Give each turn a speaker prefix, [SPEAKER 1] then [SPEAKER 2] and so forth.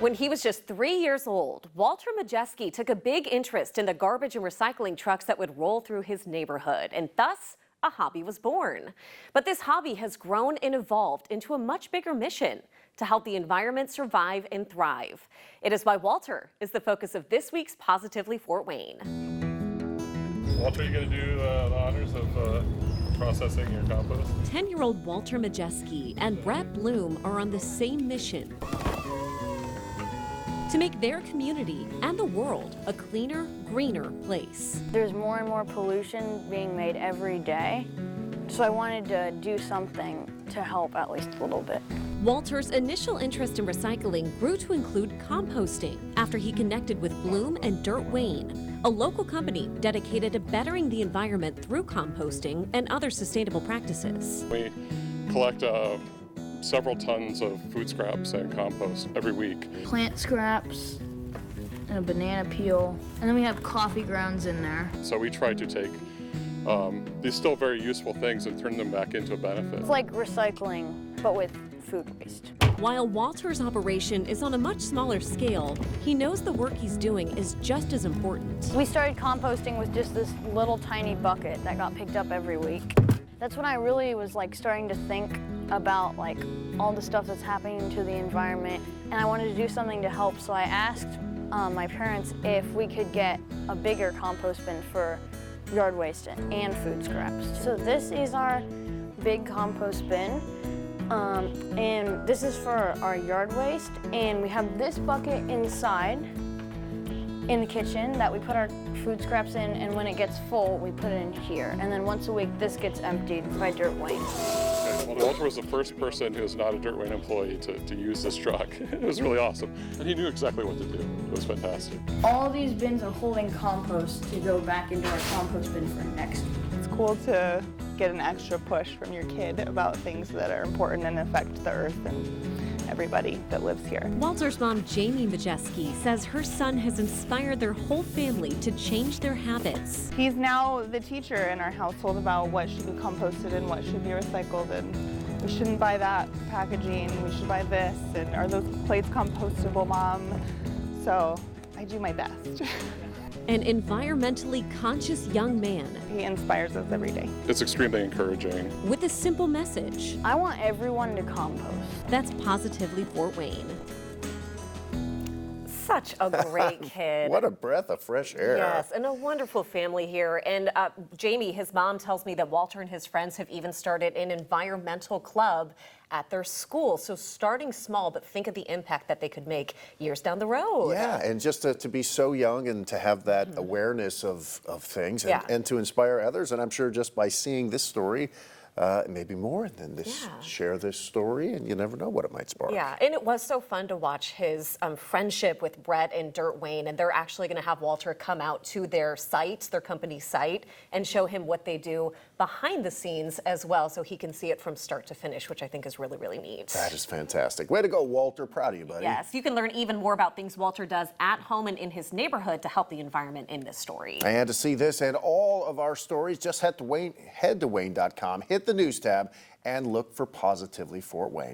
[SPEAKER 1] When he was just 3 years old, Walter Majewski took a big interest in the garbage and recycling trucks that would roll through his neighborhood, and thus a hobby was born. But this hobby has grown and evolved into a much bigger mission to help the environment survive and thrive. It is why Walter is the focus of this week's Positively Fort Wayne.
[SPEAKER 2] Walter, are you going to do the honors of processing your compost?
[SPEAKER 1] 10-year-old Walter Majewski and Brett Bloom are on the same mission: to make their community and the world a cleaner, greener place.
[SPEAKER 3] There's more and more pollution being made every day, so I wanted to do something to help at least a little bit.
[SPEAKER 1] Walter's initial interest in recycling grew to include composting after he connected with Bloom and Dirt Wayne, a local company dedicated to bettering the environment through composting and other sustainable practices.
[SPEAKER 2] We collect several tons of food scraps and compost every week.
[SPEAKER 3] Plant scraps and a banana peel, and then we have coffee grounds in there.
[SPEAKER 2] So we try to take these still very useful things and turn them back into a benefit.
[SPEAKER 3] It's like recycling, but with food waste.
[SPEAKER 1] While Walter's operation is on a much smaller scale, he knows the work he's doing is just as important.
[SPEAKER 3] We started composting with just this little tiny bucket that got picked up every week. That's when I really was starting to think about all the stuff that's happening to the environment, and I wanted to do something to help, so I asked my parents if we could get a bigger compost bin for yard waste and food scraps. So this is our big compost bin, and this is for our yard waste, and we have this bucket inside in the kitchen that we put our food scraps in, and when it gets full, we put it in here. And then once a week, this gets emptied by Dirt Wayne.
[SPEAKER 2] Well, Walter was the first person who was not a Dirt Wayne employee to use this truck. It was really awesome. And he knew exactly what to do. It was fantastic.
[SPEAKER 3] All these bins are holding compost to go back into our compost bin for next week.
[SPEAKER 4] It's cool to get an extra push from your kid about things that are important and affect the earth and everybody that lives here.
[SPEAKER 1] Walter's mom, Jamie Majewski, says her son has inspired their whole family to change their habits.
[SPEAKER 4] He's now the teacher in our household about what should be composted and what should be recycled, and we shouldn't buy that packaging, we should buy this, and are those plates compostable, Mom? So I do my best.
[SPEAKER 1] An environmentally conscious young man
[SPEAKER 4] He inspires us every day.
[SPEAKER 2] It's extremely encouraging.
[SPEAKER 1] with a simple message.
[SPEAKER 3] I want everyone to compost.
[SPEAKER 1] That's Positively Fort Wayne. Such a great kid.
[SPEAKER 5] What a breath of fresh air.
[SPEAKER 1] Yes, and a wonderful family here. And Jamie, his mom, tells me that Walter and his friends have even started an environmental club at their school. So starting small, but think of the impact that they could make years down the road.
[SPEAKER 5] Yeah, and just to be so young and to have that awareness of things and,
[SPEAKER 1] Yeah.
[SPEAKER 5] and to inspire others. And I'm sure just by seeing this story, maybe more than this,
[SPEAKER 1] Yeah.
[SPEAKER 5] share this story, and you never know what it might spark.
[SPEAKER 1] Yeah, and it was so fun to watch his friendship with Brett and Dirt Wayne, and they're actually going to have Walter come out to their site, their company site, and show him what they do behind the scenes as well, so he can see it from start to finish, which I think is really, really neat.
[SPEAKER 5] That is fantastic. Way to go, Walter. Proud of you, buddy.
[SPEAKER 1] Yes, you can learn even more about things Walter does at home and in his neighborhood to help the environment in this story.
[SPEAKER 5] And to see this and all of our stories, just head to Wayne.com, hit the news tab, and look for Positively Fort Wayne.